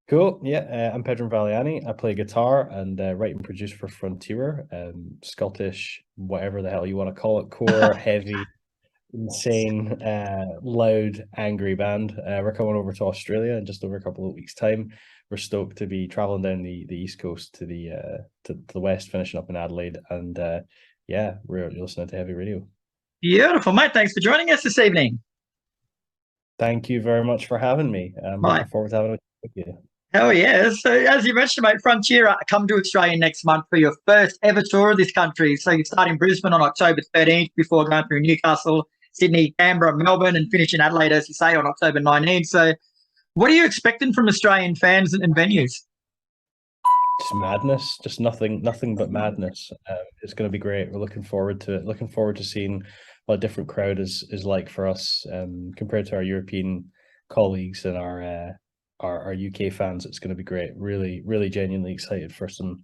Cool. Yeah, I'm Pendram Valiani. I play guitar and write and produce for Frontier, Scottish, whatever the hell you want to call it, core, heavy, insane, loud, angry band. We're coming over to Australia in just over a couple of weeks' time. We're stoked to be traveling down the east coast to the west, finishing up in Adelaide, and yeah, we're listening to heavy radio. Beautiful, mate. Thanks for joining us this evening. Thank you very much for having me. I'm Mate, looking forward to having a with you. hell yeah. So, as you mentioned, mate, Frontier come to Australia next month for your first ever tour of this country. So, you start in Brisbane on October 13th before going through Newcastle, Sydney, Canberra, Melbourne, and finish in Adelaide, as you say, on October 19th. So, what are you expecting from Australian fans and venues? Just madness, just nothing but madness. It's going to be great. We're looking forward to it. Looking forward to seeing what a different crowd is like for us compared to our European colleagues and our UK fans. It's going to be great. Really genuinely excited for some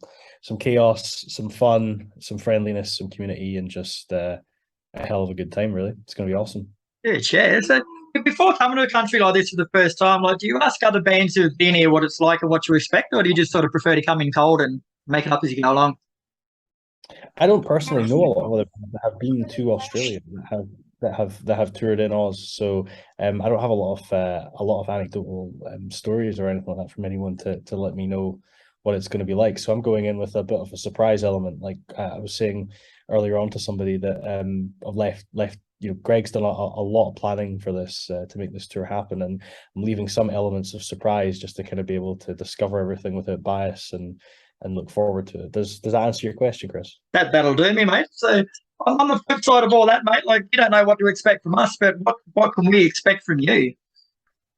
chaos, some fun, some friendliness, some community, and just a hell of a good time. Really, it's going to be awesome. Yeah, cheers. So, before coming to a country like this for the first time, like, do you ask other bands who've been here what it's like and what you expect, or do you just sort of prefer to come in cold and make it up as you go along? I don't personally know a lot of other people that have been to Australia that have toured in Oz. So I don't have a lot of anecdotal stories or anything like that from anyone to let me know what it's going to be like. So I'm going in with a bit of a surprise element. Like I was saying earlier on to somebody that I've left. Greg's done a lot of planning for this to make this tour happen, and I'm leaving some elements of surprise just to kind of be able to discover everything without bias and look forward to it. Does that answer your question, Chris? That'll do me, mate. So on the flip side of all that, mate, like you don't know what to expect from us, but what can we expect from you?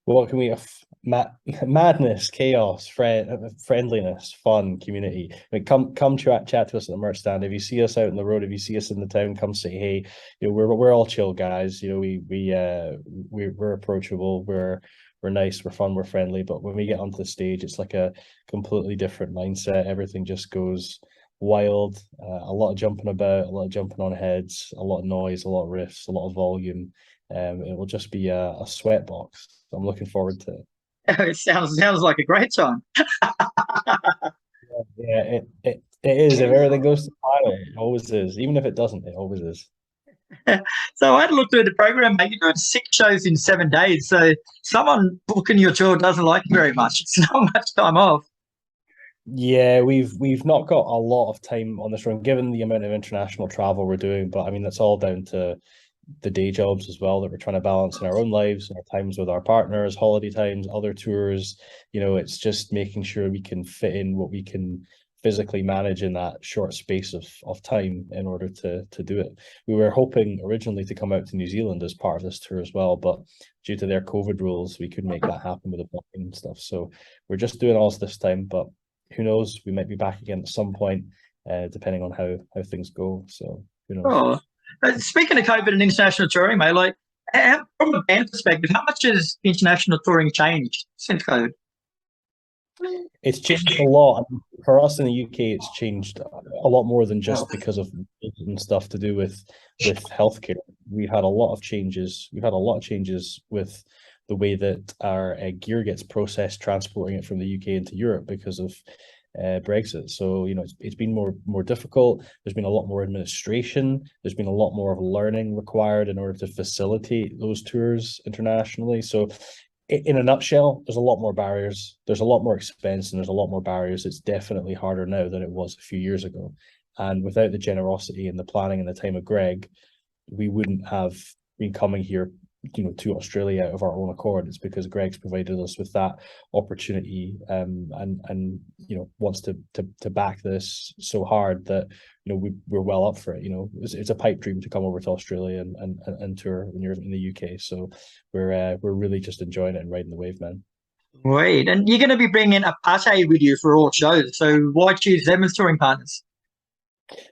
Well, what can we have? Madness, chaos, friendliness, fun, community. I mean, come chat to us at the merch stand. If you see us out in the road, if you see us in the town, come say hey. We're all chill guys. We're approachable. We're nice. We're fun. We're friendly. But when we get onto the stage, it's like a completely different mindset. Everything just goes wild. A lot of jumping about, a lot of jumping on heads, a lot of noise, a lot of riffs, a lot of volume. It will just be a sweat box. I'm looking forward to it. It sounds like a great time. Yeah, it is. If everything goes to plan, it always is. Even if it doesn't, it always is. So I had a look through the program, mate. You're doing 6 shows in 7 days. So someone booking your tour doesn't like you very much. It's not much time off. Yeah, we've not got a lot of time on this run, given the amount of international travel we're doing. But I mean, that's all down to the day jobs as well that we're trying to balance in our own lives, our times with our partners, holiday times, other tours. It's just making sure we can fit in what we can physically manage in that short space of time in order to do it. We were hoping originally to come out to New Zealand as part of this tour as well, but due to their COVID rules, we couldn't make that happen with the booking and stuff. So we're just doing Oz this time, but who knows? We might be back again at some point, depending on how things go. So who knows? Oh, speaking of COVID and international touring, mate, like from a band perspective, how much has international touring changed since COVID? It's changed a lot. For us in the UK, it's changed a lot more than just because of and stuff to do with healthcare. We've had a lot of changes. We've had a lot of changes with the way that our gear gets processed, transporting it from the UK into Europe because of Brexit. So it's been more difficult. There's been a lot more administration. There's been a lot more of learning required in order to facilitate those tours internationally. So in a nutshell, there's a lot more barriers. There's a lot more expense and there's a lot more barriers. It's definitely harder now than it was a few years ago. And without the generosity and the planning and the time of Greg, we wouldn't have been coming here, to Australia of our own accord. It's because Greg's provided us with that opportunity, and wants to back this so hard that we're well up for it. It's a pipe dream to come over to Australia and tour when you're in the UK. So we're really just enjoying it and riding the wave, man. Great. And you're going to be bringing a pate with you for all shows. So why choose them as touring partners?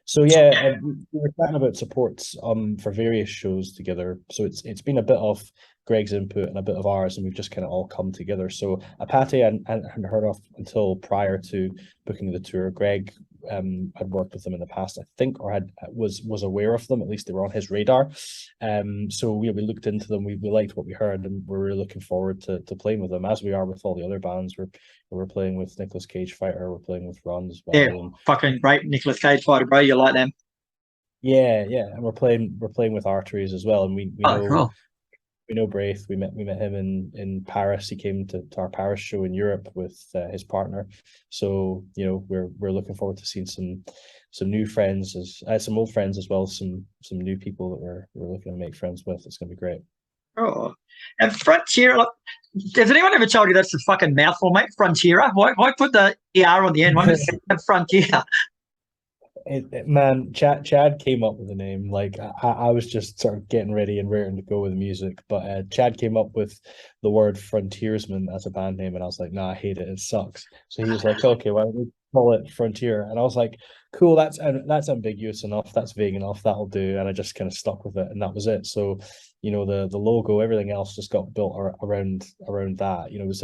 So yeah, we were chatting about supports for various shows together. So it's been a bit of Greg's input and a bit of ours, and we've just kind of all come together. So Apate I hadn't heard of until prior to booking the tour. Greg had worked with them in the past, I think, or was aware of them. At least they were on his radar. So we looked into them. We liked what we heard, and we're really looking forward to playing with them, as we are with all the other bands. We're playing with Nicolas Cage Fighter. We're playing with Run as well. Yeah, fucking great Nicolas Cage Fighter, bro. You like them? Yeah, and we're playing with Arteries as well, and we know. Cool. We know Braith. We met him in Paris. He came to our Paris show in Europe with his partner. So we're looking forward to seeing some new friends, some old friends as well, some new people that we're looking to make friends with. It's gonna be great. Oh, and Frontier. Like, has anyone ever told you that's a fucking mouthful, mate? Frontiera. Why put the ER on the end? Why just say Frontier? Man, Chad came up with the name. Like I was just sort of getting ready and raring to go with the music, but Chad came up with the word frontiersman as a band name, and I was like, nah, I hate it. It sucks. So he was like, okay, why don't we call it Frontier? And I was like, cool, that's ambiguous enough. That's vague enough. That'll do. And I just kind of stuck with it, and that was it. So, the logo, everything else just got built around that. It was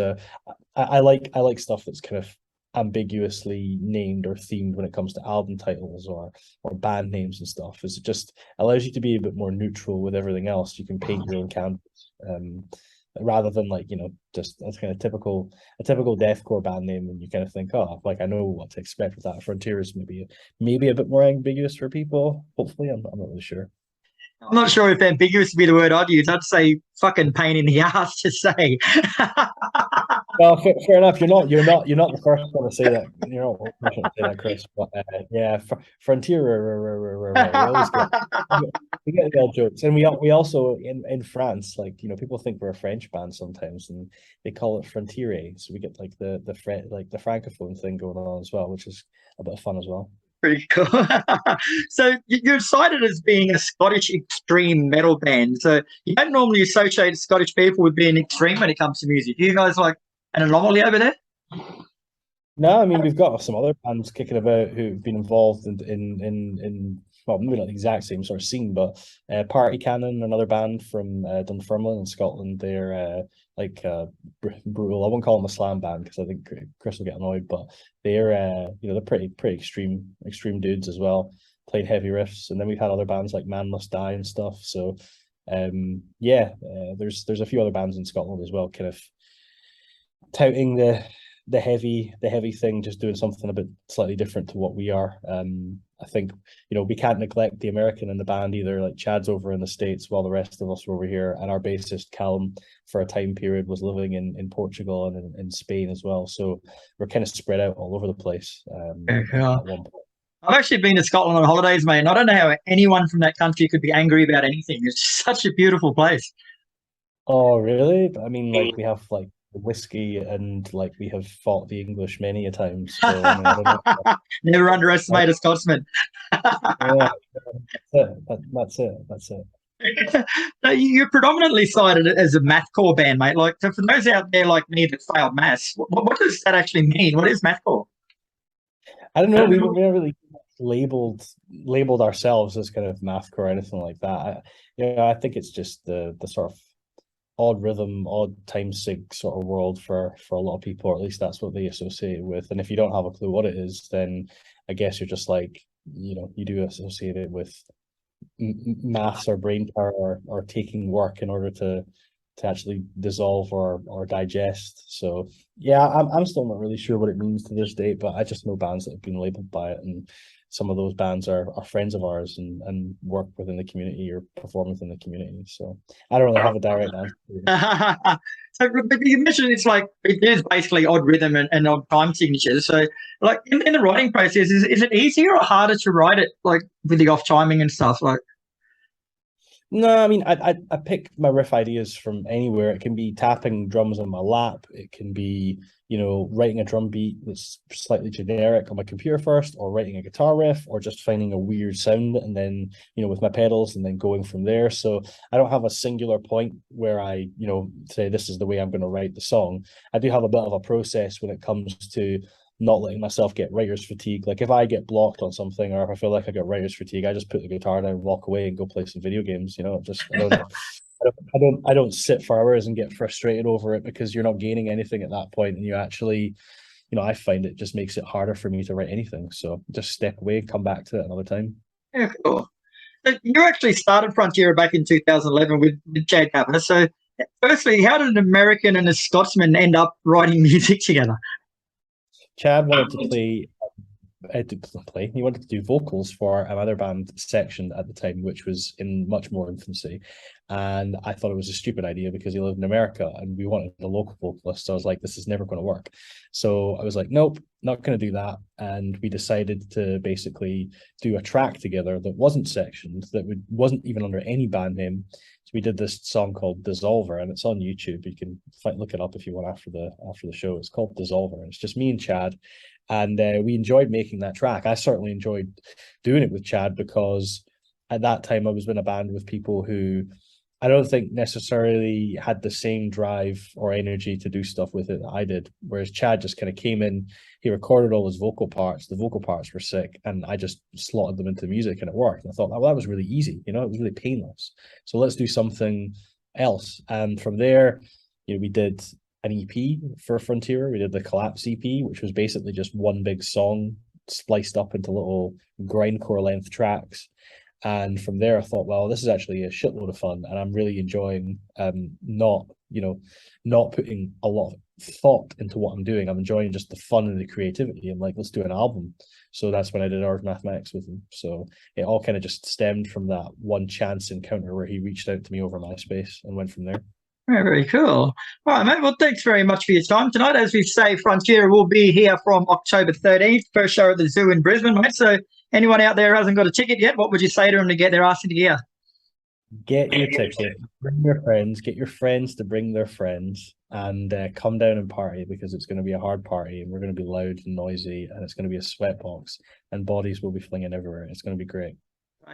I like stuff that's kind of ambiguously named or themed when it comes to album titles or band names and stuff, is it just allows you to be a bit more neutral with everything else. You can paint your own canvas, rather than just that's kind of a typical deathcore band name, and you kind of think, oh, like I know what to expect with that. Frontier is maybe a bit more ambiguous for people. Hopefully, I'm not really sure. I'm not sure if ambiguous would be the word I'd use. I'd say fucking pain in the ass to say. Well, fair enough. You're not the first one to say that. You're not the first one to say that, Chris. But yeah, Frontier. We get the old jokes, and we also in France, people think we're a French band sometimes, and they call it Frontiere. So we get the francophone thing going on as well, which is a bit of fun as well. Pretty cool. So you're cited as being a Scottish extreme metal band. So you don't normally associate Scottish people with being extreme when it comes to music. You guys like an anomaly over there? No, I mean we've got some other bands kicking about who've been involved in well, maybe not the exact same sort of scene, but Party Cannon, another band from Dunfermline in Scotland. They're brutal. I won't call them a slam band because I think Chris will get annoyed, but they're they're pretty extreme dudes as well, playing heavy riffs. And then we've had other bands like Man Must Die and stuff. So there's a few other bands in Scotland as well, kind of touting the heavy thing, just doing something a bit slightly different to what we are. I think we can't neglect the American in the band either. Like Chad's over in the States while the rest of us were over here, and our bassist Callum for a time period was living in Portugal and in Spain as well. So we're kind of spread out all over the place. At one point. I've actually been to Scotland on holidays, mate, and I don't know how anyone from that country could be angry about anything. It's such a beautiful place. Oh, really? I mean, we have whiskey, and we have fought the English many a times. So I mean, I don't know. Never underestimate a Scotsman. Yeah, that's it. So you're predominantly cited as a mathcore band, mate. So for those out there like me that failed maths, what does that actually mean? What is mathcore? I don't know. We haven't really labeled ourselves as kind of mathcore or anything like that. I think it's just the sort of odd rhythm, odd time sig sort of world for a lot of people, or at least that's what they associate it with. And if you don't have a clue what it is, then I guess you're just you do associate it with maths or brain power or taking work in order to actually dissolve or digest. So yeah, I'm still not really sure what it means to this date, but I just know bands that have been labeled by it, and some of those bands are friends of ours and work within the community or perform within the community. So I don't really have a direct answer. So you mentioned it is basically odd rhythm and odd time signatures. So in the writing process, is it easier or harder to write it with the off timing and stuff No, I mean, I pick my riff ideas from anywhere. It can be tapping drums on my lap. It can be, writing a drum beat that's slightly generic on my computer first, or writing a guitar riff, or just finding a weird sound and then, with my pedals and then going from there. So I don't have a singular point where I, say this is the way I'm going to write the song. I do have a bit of a process when it comes to not letting myself get writer's fatigue. Like if I get blocked on something, or if I feel like I got writer's fatigue, I just put the guitar down, walk away, and go play some video games. I don't sit for hours and get frustrated over it, because you're not gaining anything at that point, and you actually I find it just makes it harder for me to write anything. So just step away, come back to it another time. Yeah, cool. So you actually started Frontier back in 2011 with Chad Kappa. So, firstly, how did an American and a Scotsman end up writing music together? Chad wanted to play. He wanted to do vocals for another band section at the time, which was in much more infancy. And I thought it was a stupid idea because he lived in America and we wanted a local vocalist. So I was like, this is never going to work. So I was like, nope, not going to do that. And we decided to basically do a track together that wasn't sectioned, wasn't even under any band name. So we did this song called Dissolver, and it's on YouTube. You can look it up if you want after the show. It's called Dissolver, and it's just me and Chad. And we enjoyed making that track. I certainly enjoyed doing it with Chad because at that time I was in a band with people who I don't think necessarily had the same drive or energy to do stuff with it that I did. Whereas Chad just kind of came in, he recorded all his vocal parts. The vocal parts were sick, and I just slotted them into music and it worked. And I thought, well, that was really easy. It was really painless. So let's do something else. And from there, we did an EP for Frontier. We did the Collapse EP, which was basically just one big song spliced up into little grindcore length tracks. And from there, I thought, well, this is actually a shitload of fun, and I'm really enjoying not putting a lot of thought into what I'm doing. I'm enjoying just the fun and the creativity. I'm like, let's do an album. So that's when I did Art of Mathematics with him. So it all kind of just stemmed from that one chance encounter where he reached out to me over MySpace and went from there. Very, very cool. All right, mate. Well, thanks very much for your time tonight. As we say, Frontier will be here from October 13th, first show at the Zoo in Brisbane, mate. So anyone out there who hasn't got a ticket yet, what would you say to them to get their ass into gear? Get your ticket, bring your friends, get your friends to bring their friends, and come down and party, because it's going to be a hard party and we're going to be loud and noisy and it's going to be a sweatbox and bodies will be flinging everywhere. It's going to be great.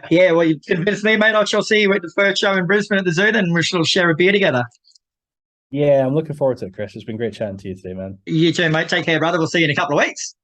Yeah, well, you've convinced me, mate. I shall see you at the first show in Brisbane at the Zoo, then we shall share a beer together. Yeah, I'm looking forward to it, Chris. It's been great chatting to you today, man. You too, mate. Take care, brother. We'll see you in a couple of weeks.